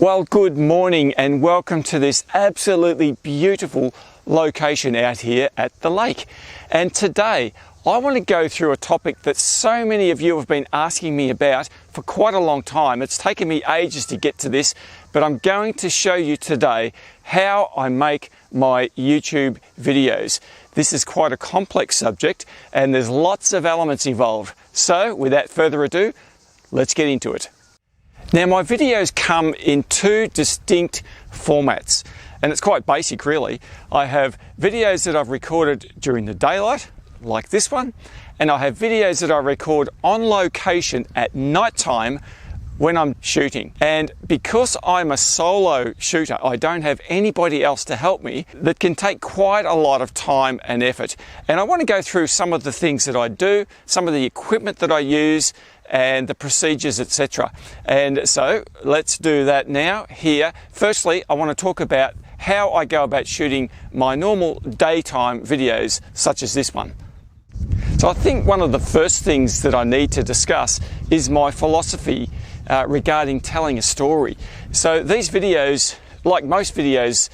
Well, good morning and welcome to this absolutely beautiful location out here at the lake. And today I want to go through a topic that so many of you have been asking me about for quite a long time. It's taken me ages to get to this, but I'm going to show you today how I make my YouTube videos. This is quite a complex subject and there's lots of elements involved. So without further ado, let's get into it. Now, my videos come in two distinct formats, and it's quite basic really. I have videos that I've recorded during the daylight, like this one, and I have videos that I record on location at nighttime when I'm shooting. And because I'm a solo shooter, I don't have anybody else to help me, that can take quite a lot of time and effort. And I want to go through some of the things that I do, some of the equipment that I use, and the procedures, etc. And so let's do that now here. Firstly, I want to talk about how I go about shooting my normal daytime videos, such as this one. So I think one of the first things that I need to discuss is my philosophy regarding telling a story. So these videos, like most videos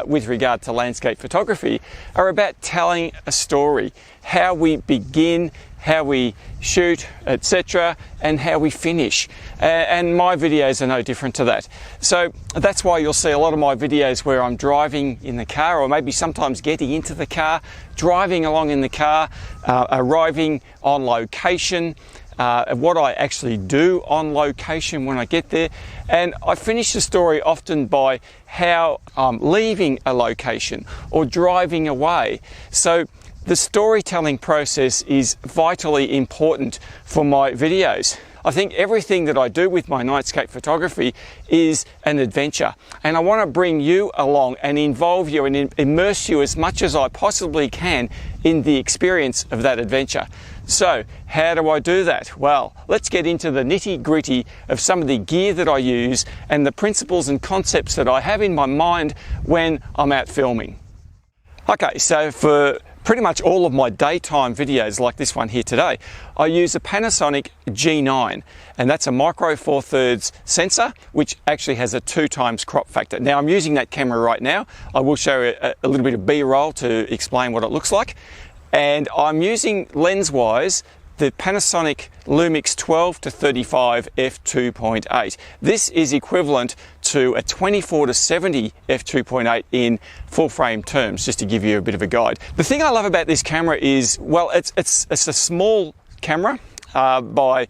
with regard to landscape photography, are about telling a story, how we begin, how we shoot, etc., and how we finish. And my videos are no different to that. So that's why you'll see a lot of my videos where I'm driving in the car, or maybe sometimes getting into the car, driving along in the car, arriving on location, what I actually do on location when I get there. And I finish the story often by how I'm leaving a location or driving away. So the storytelling process is vitally important for my videos. I think everything that I do with my nightscape photography is an adventure, and I want to bring you along and involve you and immerse you as much as I possibly can in the experience of that adventure. So how do I do that? Well, let's get into the nitty-gritty of some of the gear that I use and the principles and concepts that I have in my mind when I'm out filming. Okay, so for pretty much all of my daytime videos, like this one here today, I use a Panasonic G9, and that's a micro four thirds sensor, which actually has a 2x crop factor. Now I'm using that camera right now. I will show you a little bit of B-roll to explain what it looks like. And I'm using lens-wise the Panasonic Lumix 12-35 f2.8. This is equivalent to a 24-70 f2.8 in full frame terms, just to give you a bit of a guide. The thing I love about this camera is, well, it's a small camera by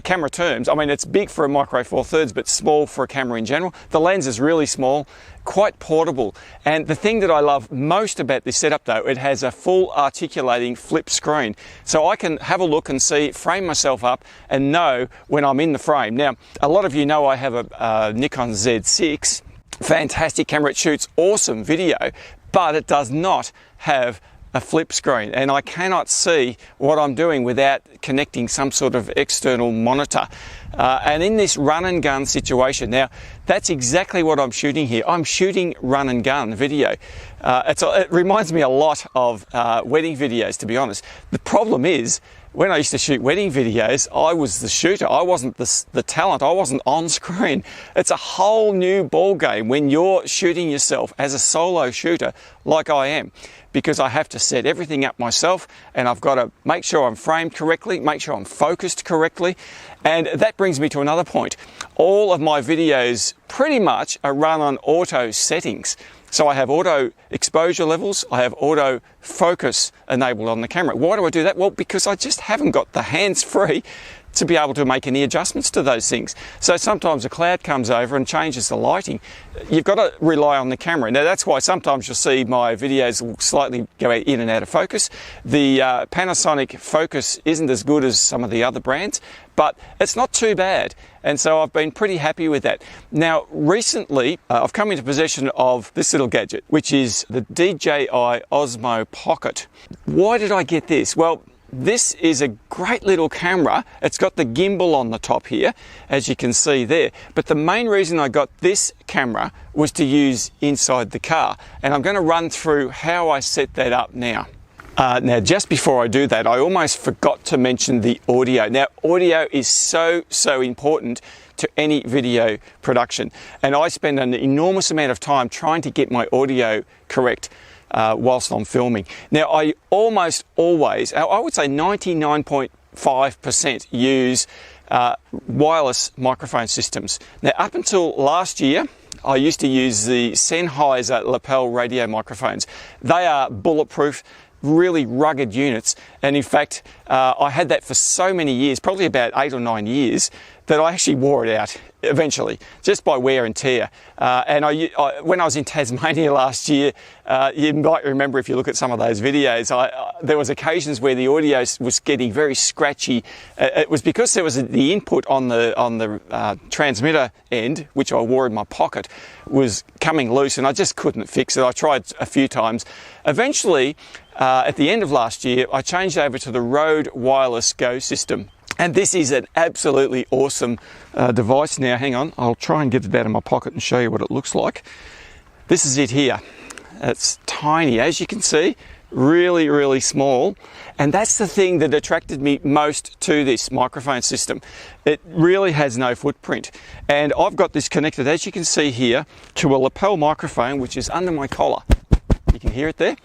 camera terms. I mean, it's big for a micro four thirds, but small for a camera in general. The lens is really small, quite portable. And the thing that I love most about this setup though, it has a full articulating flip screen. So I can have a look and see, frame myself up and know when I'm in the frame. Now, a lot of you know I have a Nikon Z6, fantastic camera. It shoots awesome video, but it does not have a flip screen, and I cannot see what I'm doing without connecting some sort of external monitor. And in this run and gun situation, now that's exactly what I'm shooting here. I'm shooting run and gun video. It reminds me a lot of wedding videos, to be honest. The problem is, when I used to shoot wedding videos, I was the shooter. I wasn't the talent. I wasn't on screen. It's a whole new ball game when you're shooting yourself as a solo shooter, like I am, because I have to set everything up myself, and I've got to make sure I'm framed correctly, make sure I'm focused correctly. And that brings me to another point. All of my videos pretty much are run on auto settings. So I have auto exposure levels, I have auto focus enabled on the camera. Why do I do that? Well, because I just haven't got the hands free to be able to make any adjustments to those things. So sometimes a cloud comes over and changes the lighting. You've got to rely on the camera. Now that's why sometimes you'll see my videos will slightly go in and out of focus. The Panasonic focus isn't as good as some of the other brands, but it's not too bad. And so I've been pretty happy with that. Now recently I've come into possession of this little gadget, which is the DJI Osmo Pocket. Why did I get this? Well, this is a great little camera. It's got the gimbal on the top here, as you can see there. But the main reason I got this camera was to use inside the car. And I'm going to run through how I set that up now. Now, just before I do that, I almost forgot to mention the audio. Now, audio is so important to any video production. And I spend an enormous amount of time trying to get my audio correct whilst I'm filming. Now, I almost always, I would say 99.5% use wireless microphone systems. Now, up until last year, I used to use the Sennheiser lapel radio microphones. They are bulletproof, really rugged units, and in fact I had that for so many years, probably about 8 or 9 years, that I actually wore it out eventually, just by wear and tear. And when I was in Tasmania last year, you might remember if you look at some of those videos, there was occasions where the audio was getting very scratchy. It was because there was the input on the transmitter end, which I wore in my pocket, was coming loose, and I just couldn't fix it. I tried a few times. Eventually, at the end of last year, I changed over to the Rode Wireless Go system. And this is an absolutely awesome device. Now, hang on, I'll try and get it out of my pocket and show you what it looks like. This is it here. It's tiny, as you can see, really, really small. And that's the thing that attracted me most to this microphone system. It really has no footprint. And I've got this connected, as you can see here, to a lapel microphone, which is under my collar. You can hear it there.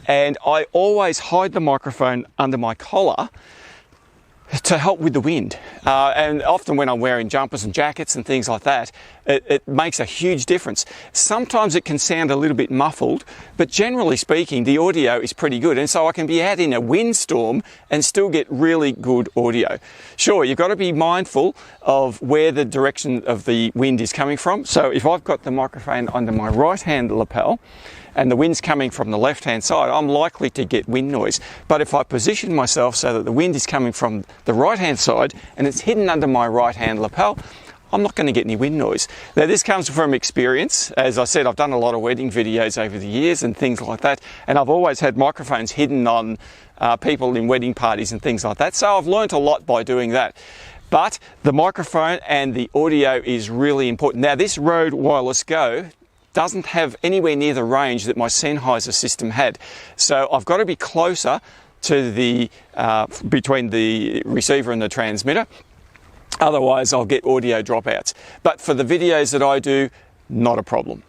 And I always hide the microphone under my collar to help with the wind. And often when I'm wearing jumpers and jackets and things like that, it makes a huge difference. Sometimes it can sound a little bit muffled, but generally speaking, the audio is pretty good. And so I can be out in a windstorm and still get really good audio. Sure, you've got to be mindful of where the direction of the wind is coming from. So if I've got the microphone under my right-hand lapel, and the wind's coming from the left-hand side, I'm likely to get wind noise. But if I position myself so that the wind is coming from the right-hand side and it's hidden under my right-hand lapel, I'm not going to get any wind noise. Now, this comes from experience. As I said, I've done a lot of wedding videos over the years and things like that, and I've always had microphones hidden on people in wedding parties and things like that. So I've learnt a lot by doing that. But the microphone and the audio is really important. Now, this Rode Wireless Go doesn't have anywhere near the range that my Sennheiser system had. So I've got to be closer to the, between the receiver and the transmitter. Otherwise I'll get audio dropouts. But for the videos that I do, not a problem.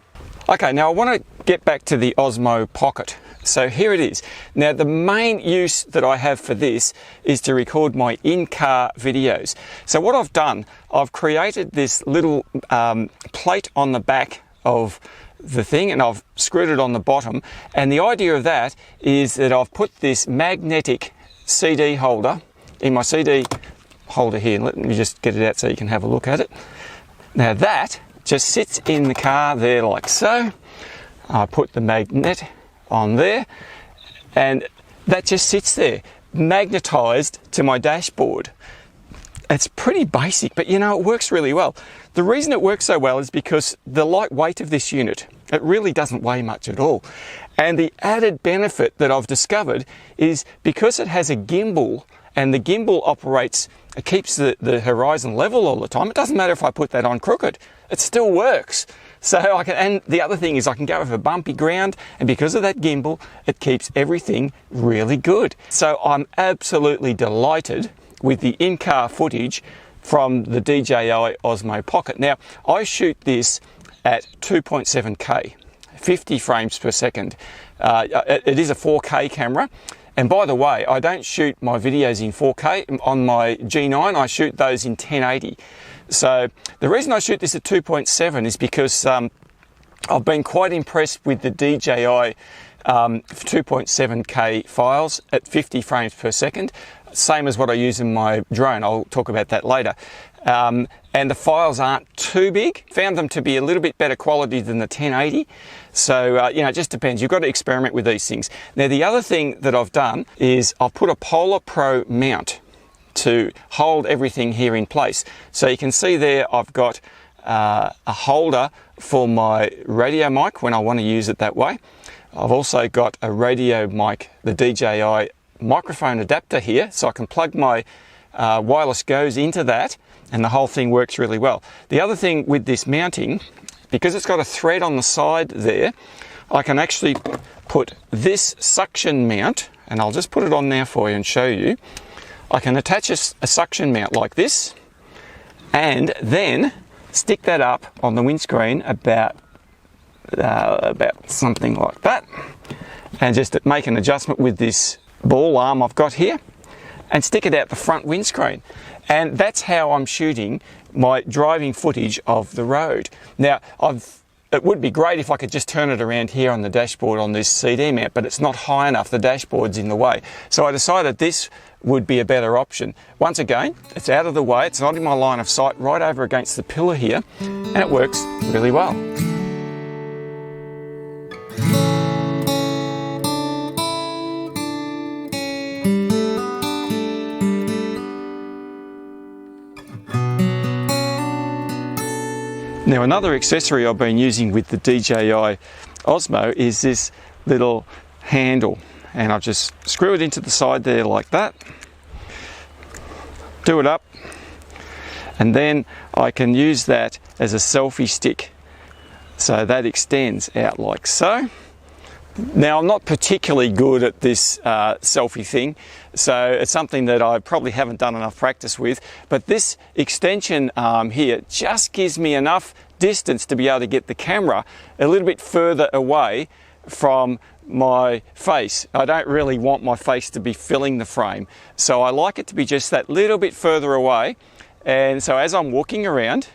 Okay, now I want to get back to the Osmo Pocket. So here it is. Now, the main use that I have for this is to record my in-car videos. So what I've done, I've created this little plate on the back of the thing, and I've screwed it on the bottom, and the idea of that is that I've put this magnetic CD holder in my CD holder here. Let me just get it out so you can have a look at it. Now that just sits in the car there like so. I put the magnet on there, and that just sits there magnetized to my dashboard. It's pretty basic, but you know, it works really well. The reason it works so well is because the light weight of this unit, it really doesn't weigh much at all. And the added benefit that I've discovered is because it has a gimbal, and the gimbal operates, it keeps the horizon level all the time. It doesn't matter if I put that on crooked, it still works. So I can, and the other thing is I can go over bumpy ground, and because of that gimbal, it keeps everything really good. So I'm absolutely delighted with the in-car footage from the DJI Osmo Pocket. Now, I shoot this at 2.7K, 50 frames per second. It is a 4K camera. And by the way, I don't shoot my videos in 4K. On my G9, I shoot those in 1080. So the reason I shoot this at 2.7 is because I've been quite impressed with the DJI 2.7K files at 50 frames per second. Same as what I use in my drone. I'll talk about that later. And the files aren't too big. Found them to be a little bit better quality than the 1080. So, you know, it just depends. You've got to experiment with these things. Now, the other thing that I've done is I've put a Polar Pro mount to hold everything here in place. So you can see there I've got a holder for my radio mic when I want to use it that way. I've also got a radio mic, the DJI microphone adapter here, so I can plug my wireless Goes into that, and the whole thing works really well. The other thing with this mounting, because it's got a thread on the side there, I can actually put this suction mount, and I'll just put it on now for you and show you. I can attach a suction mount like this, and then stick that up on the windscreen about something like that, and just make an adjustment with this ball arm I've got here and stick it out the front windscreen. And that's how I'm shooting my driving footage of the road. Now, it would be great if I could just turn it around here on the dashboard on this CD mount, but it's not high enough. The dashboard's in the way. So I decided this would be a better option. Once again, it's out of the way. It's not in my line of sight, right over against the pillar here, and it works really well. Now, another accessory I've been using with the DJI Osmo is this little handle, and I'll just screw it into the side there like that, do it up, and then I can use that as a selfie stick. So that extends out like so. Now, I'm not particularly good at this selfie thing, so it's something that I probably haven't done enough practice with, but this extension arm here just gives me enough distance to be able to get the camera a little bit further away from my face. I don't really want my face to be filling the frame, so I like it to be just that little bit further away. And so as I'm walking around,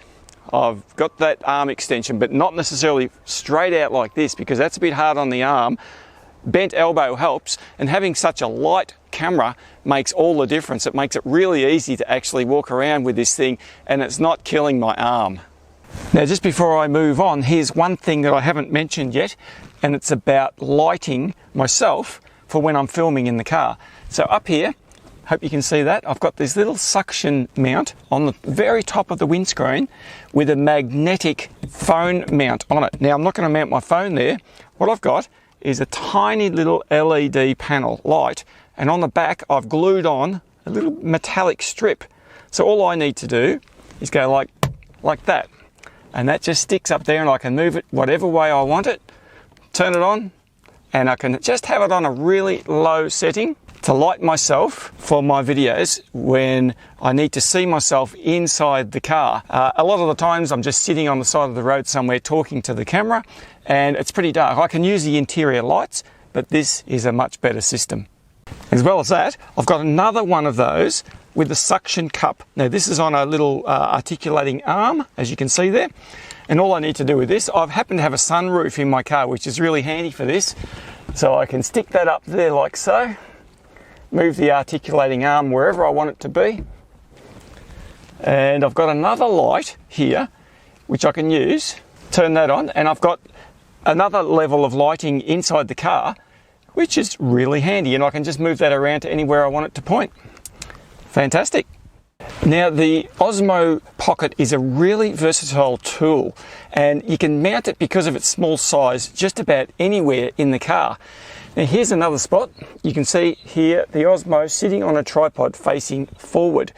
I've got that arm extension, but not necessarily straight out like this, because that's a bit hard on the arm. Bent elbow helps, and having such a light camera makes all the difference. It makes it really easy to actually walk around with this thing, and it's not killing my arm. Now, just before I move on, here's one thing that I haven't mentioned yet, and it's about lighting myself for when I'm filming in the car. So up here, hope you can see that, I've got this little suction mount on the very top of the windscreen with a magnetic phone mount on it. Now, I'm not going to mount my phone there. What I've got is a tiny little LED panel light, and on the back I've glued on a little metallic strip. So all I need to do is go like that, and that just sticks up there, and I can move it whatever way I want it, turn it on, and I can just have it on a really low setting to light myself for my videos when I need to see myself inside the car. A lot of the times I'm just sitting on the side of the road somewhere talking to the camera, and it's pretty dark. I can use the interior lights, but this is a much better system. As well as that, I've got another one of those with a suction cup. Now, this is on a little articulating arm, as you can see there. And all I need to do with this, I've happened to have a sunroof in my car, which is really handy for this. So I can stick that up there like so, move the articulating arm wherever I want it to be. And I've got another light here, which I can use, turn that on, and I've got another level of lighting inside the car, which is really handy, and I can just move that around to anywhere I want it to point. Fantastic. Now, the Osmo Pocket is a really versatile tool, and you can mount it, because of its small size, just about anywhere in the car. Now, here's another spot. You can see here the Osmo sitting on a tripod facing forward,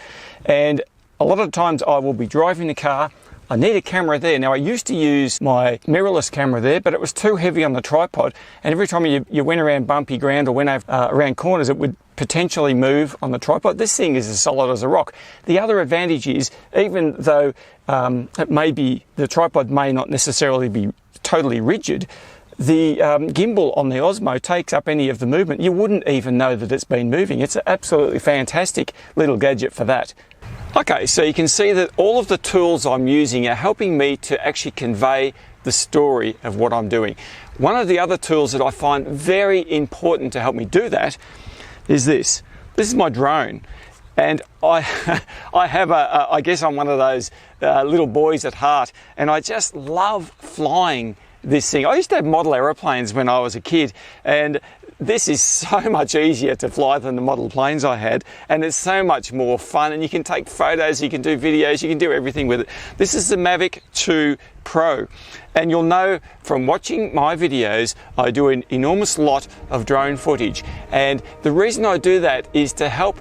and a lot of times I will be driving the car. I need a camera there. Now, I used to use my mirrorless camera there, but it was too heavy on the tripod, and every time you went around bumpy ground or went around corners, it would potentially move on the tripod. This thing is as solid as a rock. The other advantage is, even though the tripod may not necessarily be totally rigid, the gimbal on the Osmo takes up any of the movement. You wouldn't even know that it's been moving. It's an absolutely fantastic little gadget for that. Okay, so you can see that all of the tools I'm using are helping me to actually convey the story of what I'm doing. One of the other tools that I find very important to help me do that is this. This is my drone, and I guess I'm one of those little boys at heart, and I just love flying this thing. I used to have model aeroplanes when I was a kid, and this is so much easier to fly than the model planes I had, and it's so much more fun, and you can take photos, you can do videos, you can do everything with it. This is the Mavic 2 Pro, and you'll know from watching my videos I do an enormous lot of drone footage, and the reason I do that is to help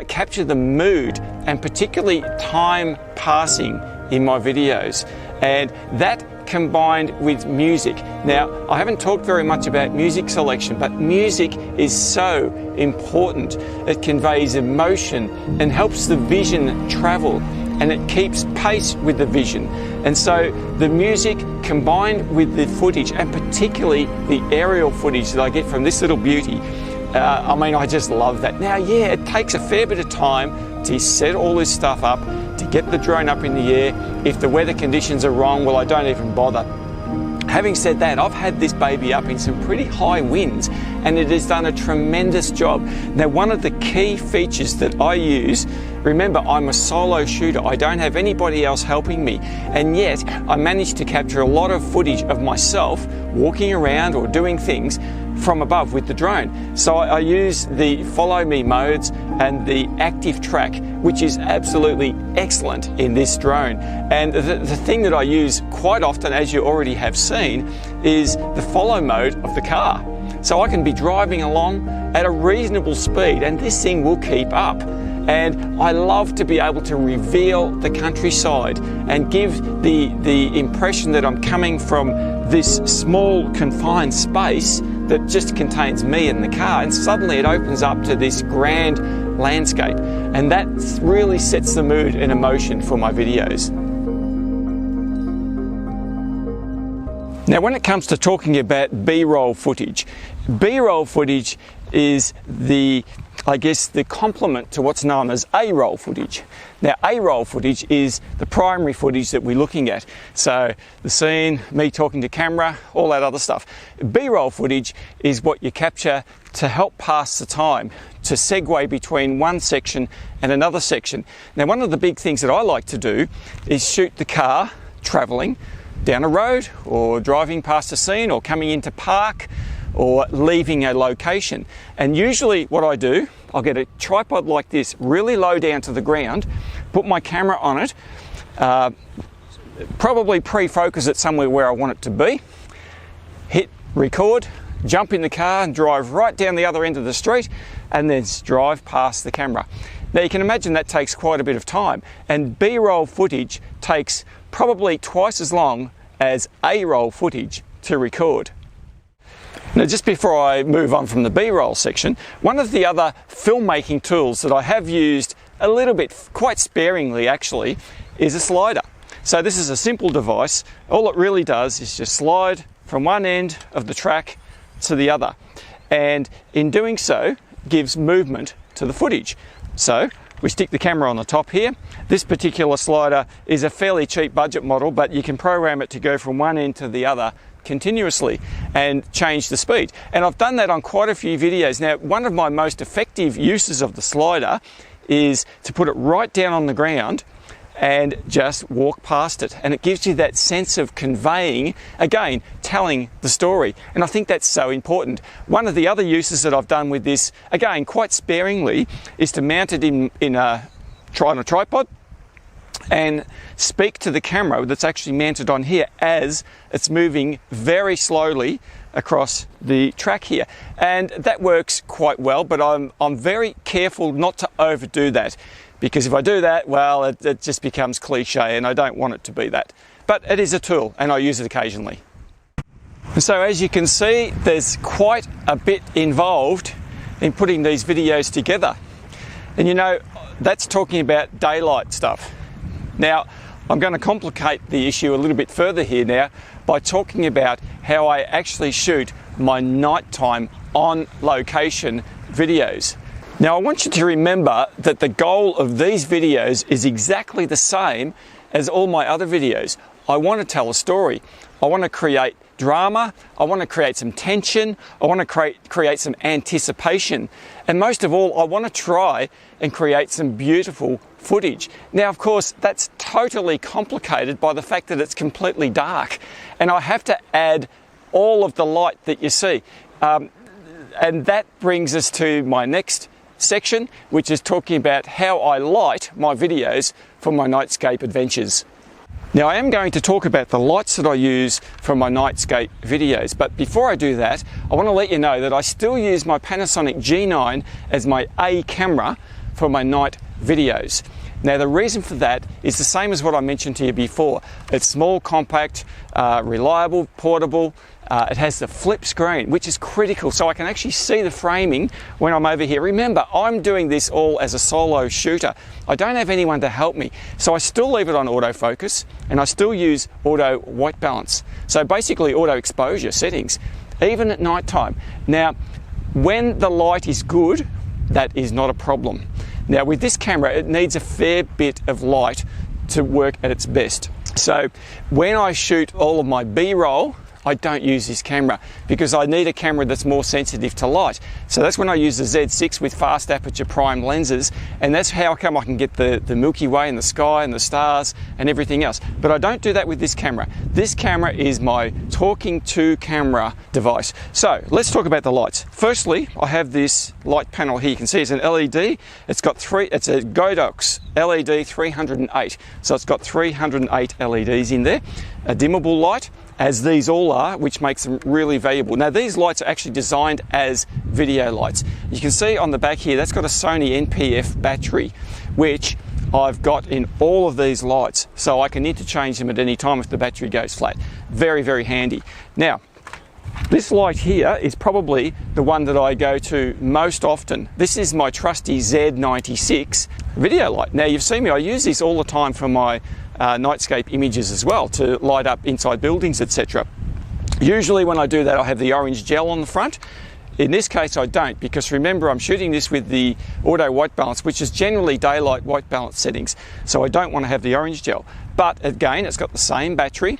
capture the mood and particularly time passing in my videos, and that combined with music. Now, I haven't talked very much about music selection, but music is so important. It conveys emotion and helps the vision travel. and it keeps pace with the vision. And so the music combined with the footage, and particularly the aerial footage that I get from this little beauty, I mean, I just love that. Now, yeah, it takes a fair bit of time to set all this stuff up, to get the drone up in the air. If the weather conditions are wrong, well, I don't even bother. Having said that, I've had this baby up in some pretty high winds, and it has done a tremendous job. Now, one of the key features that I use, remember, I'm a solo shooter. I don't have anybody else helping me, and yet I managed to capture a lot of footage of myself walking around or doing things from above with the drone. So I use the follow me modes and the active track, which is absolutely excellent in this drone. And the thing that I use quite often, as you already have seen, is the follow mode of the car. So I can be driving along at a reasonable speed and this thing will keep up. And I love to be able to reveal the countryside and give the impression that I'm coming from this small confined space that just contains me and the car, and suddenly it opens up to this grand landscape, and that really sets the mood and emotion for my videos. Now, when it comes to talking about B-roll footage, B-roll footage is I guess the complement to what's known as A-roll footage. Now, A-roll footage is the primary footage that we're looking at. So the scene, me talking to camera, all that other stuff. B-roll footage is what you capture to help pass the time, to segue between one section and another section. Now, one of the big things that I like to do is shoot the car traveling down a road or driving past a scene or coming into park or leaving a location. And usually what I do, I'll get a tripod like this really low down to the ground, put my camera on it, probably pre-focus it somewhere where I want it to be, hit record, jump in the car and drive right down the other end of the street and then drive past the camera. Now you can imagine that takes quite a bit of time, and B-roll footage takes probably twice as long as A-roll footage to record. Now, just before I move on from the B-roll section, one of the other filmmaking tools that I have used a little bit, quite sparingly actually, is a slider. So this is a simple device. All it really does is just slide from one end of the track to the other, and in doing so gives movement to the footage. So we stick the camera on the top here. This particular slider is a fairly cheap budget model, but you can program it to go from one end to the other continuously and change the speed. And I've done that on quite a few videos. Now, one of my most effective uses of the slider is to put it right down on the ground and just walk past it. And it gives you that sense of conveying, again, telling the story. And I think that's so important. One of the other uses that I've done with this, again, quite sparingly, is to mount it on a tripod and speak to the camera that's actually mounted on here as it's moving very slowly across the track here. And that works quite well, but I'm very careful not to overdo that, because if I do that, well, it just becomes cliche and I don't want it to be that. But it is a tool and I use it occasionally. So as you can see, there's quite a bit involved in putting these videos together. And you know, that's talking about daylight stuff. Now, I'm going to complicate the issue a little bit further here now by talking about how I actually shoot my nighttime on location videos. Now, I want you to remember that the goal of these videos is exactly the same as all my other videos. I want to tell a story. I want to create drama. I want to create some tension. I want to create some anticipation. And most of all, I want to try and create some beautiful footage. Now, of course, that's totally complicated by the fact that it's completely dark. And I have to add all of the light that you see. And that brings us to my next section, which is talking about how I light my videos for my Nightscape adventures. Now, I am going to talk about the lights that I use for my Nightscape videos, but before I do that, I want to let you know that I still use my Panasonic G9 as my A camera for my night videos. Now the reason for that is the same as what I mentioned to you before. It's small, compact, reliable, portable. It has the flip screen, which is critical, so I can actually see the framing when I'm over here. Remember, I'm doing this all as a solo shooter. I don't have anyone to help me, so I still leave it on autofocus, and I still use auto white balance. So basically auto exposure settings, even at night time. Now, when the light is good, that is not a problem. Now with this camera, it needs a fair bit of light to work at its best. So when I shoot all of my B-roll, I don't use this camera because I need a camera that's more sensitive to light. So that's when I use the Z6 with fast aperture prime lenses, and that's how come I can get the Milky Way and the sky and the stars and everything else. But I don't do that with this camera. This camera is my talking to camera device. So let's talk about the lights. Firstly, I have this light panel here. You can see it's an LED. It's got it's a Godox LED 308. So it's got 308 LEDs in there, a dimmable light, as these all are, which makes them really valuable. Now these lights are actually designed as video lights. You can see on the back here, that's got a Sony NPF battery, which I've got in all of these lights. So I can interchange them at any time if the battery goes flat. Very, very handy. Now, this light here is probably the one that I go to most often. This is my trusty Z96 video light. Now you've seen me, I use this all the time for my Nightscape images as well, to light up inside buildings, etc. Usually when I do that, I have the orange gel on the front. In this case I don't, because remember, I'm shooting this with the auto white balance, which is generally daylight white balance settings, so I don't want to have the orange gel. But again, it's got the same battery.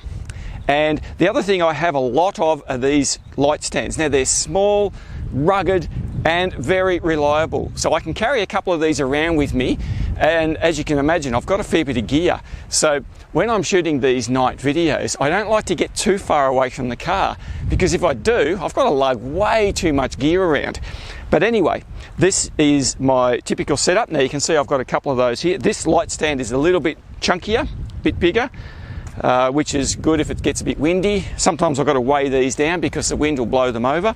And the other thing I have a lot of are these light stands. Now they're small, rugged, and very reliable. So I can carry a couple of these around with me, and as you can imagine, I've got a fair bit of gear. So when I'm shooting these night videos, I don't like to get too far away from the car, because if I do, I've got to lug way too much gear around. But anyway, this is my typical setup. Now you can see I've got a couple of those here. This light stand is a little bit chunkier, a bit bigger, which is good if it gets a bit windy. Sometimes I've got to weigh these down because the wind will blow them over.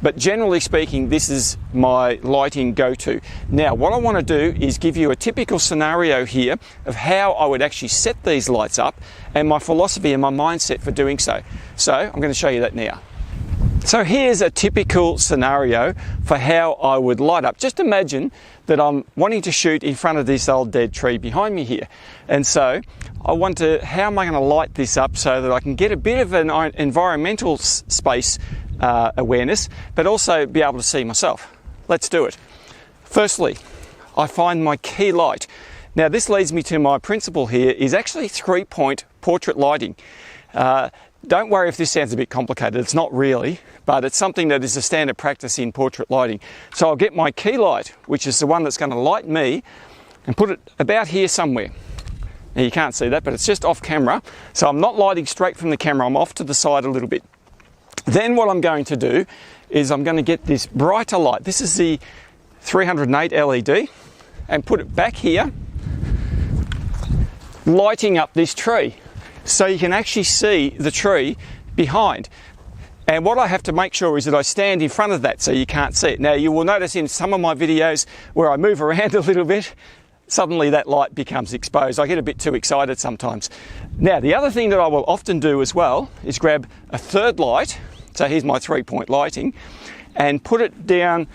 But generally speaking, this is my lighting go-to. Now, what I want to do is give you a typical scenario here of how I would actually set these lights up and my philosophy and my mindset for doing so. So I'm going to show you that now. So here's a typical scenario for how I would light up. Just imagine that I'm wanting to shoot in front of this old dead tree behind me here. And so I want to, how am I going to light this up so that I can get a bit of an environmental space awareness, but also be able to see myself. Let's do it. Firstly, I find my key light. Now this leads me to my principle here, is actually 3-point portrait lighting. Don't worry if this sounds a bit complicated, it's not really, but it's something that is a standard practice in portrait lighting. So I'll get my key light, which is the one that's going to light me, and put it about here somewhere. Now you can't see that, but it's just off camera. So I'm not lighting straight from the camera, I'm off to the side a little bit. Then what I'm going to do is I'm going to get this brighter light. This is the 308 LED, and put it back here, lighting up this tree. So you can actually see the tree behind. And what I have to make sure is that I stand in front of that so you can't see it. Now you will notice in some of my videos where I move around a little bit, suddenly that light becomes exposed. I get a bit too excited sometimes. Now the other thing that I will often do as well is grab a third light. So here's my 3-point lighting, and put it down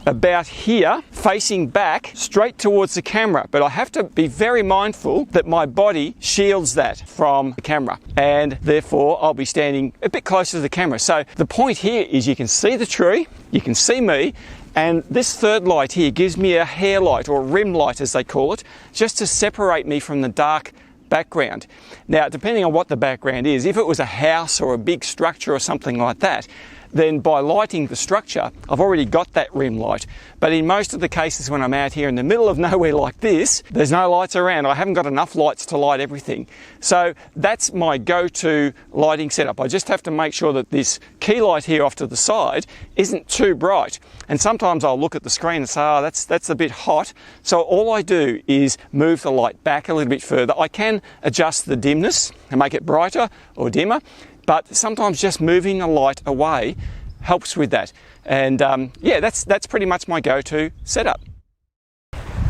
about here, facing back straight towards the camera. But I have to be very mindful that my body shields that from the camera, and therefore I'll be standing a bit closer to the camera. So the point here is you can see the tree, you can see me, and this third light here gives me a hair light, or rim light as they call it, just to separate me from the dark background. Now, depending on what the background is, if it was a house or a big structure or something like that, then by lighting the structure, I've already got that rim light. But in most of the cases when I'm out here in the middle of nowhere like this, there's no lights around. I haven't got enough lights to light everything. So that's my go-to lighting setup. I just have to make sure that this key light here off to the side isn't too bright. And sometimes I'll look at the screen and say, oh, that's a bit hot. So all I do is move the light back a little bit further. I can adjust the dimness and make it brighter or dimmer, but sometimes just moving the light away helps with that. And yeah, that's pretty much my go-to setup.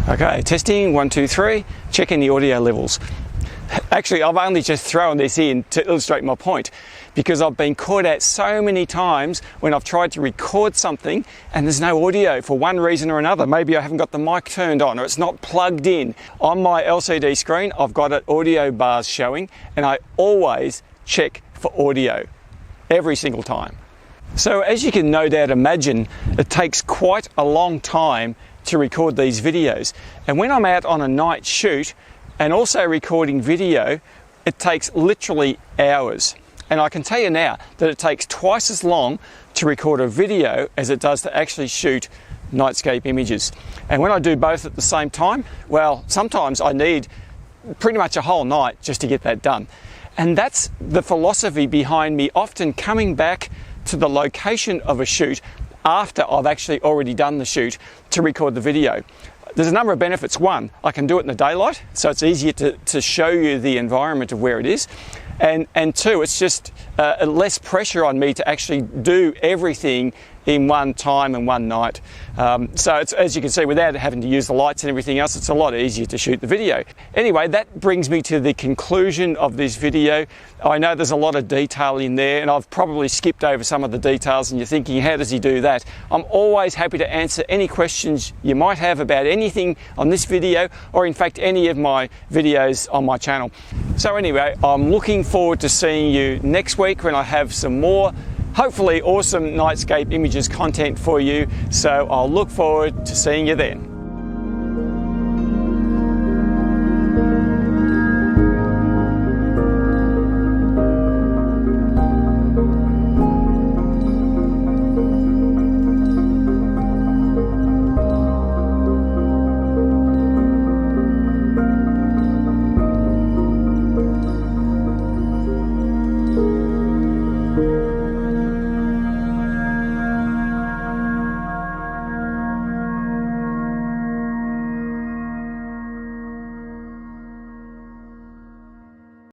Okay, testing, 1, 2, 3, checking the audio levels. Actually, I've only just thrown this in to illustrate my point, because I've been caught out so many times when I've tried to record something and there's no audio for one reason or another. Maybe I haven't got the mic turned on or it's not plugged in. On my LCD screen, I've got audio bars showing, and I always check for audio every single time. So as you can no doubt imagine, it takes quite a long time to record these videos. And when I'm out on a night shoot and also recording video, it takes literally hours. And I can tell you now that it takes twice as long to record a video as it does to actually shoot Nightscape images. And when I do both at the same time, well, sometimes I need pretty much a whole night just to get that done. And that's the philosophy behind me often coming back to the location of a shoot after I've actually already done the shoot to record the video. There's a number of benefits. One, I can do it in the daylight, so it's easier to show you the environment of where it is. And two, it's just less pressure on me to actually do everything in one time and one night. So it's, as you can see, without having to use the lights and everything else, it's a lot easier to shoot the video. Anyway, that brings me to the conclusion of this video. I know there's a lot of detail in there, and I've probably skipped over some of the details, and you're thinking, how does he do that? I'm always happy to answer any questions you might have about anything on this video, or in fact any of my videos on my channel. So anyway, I'm looking forward to seeing you next week when I have some more hopefully awesome Nightscape images content for you. So I'll look forward to seeing you then.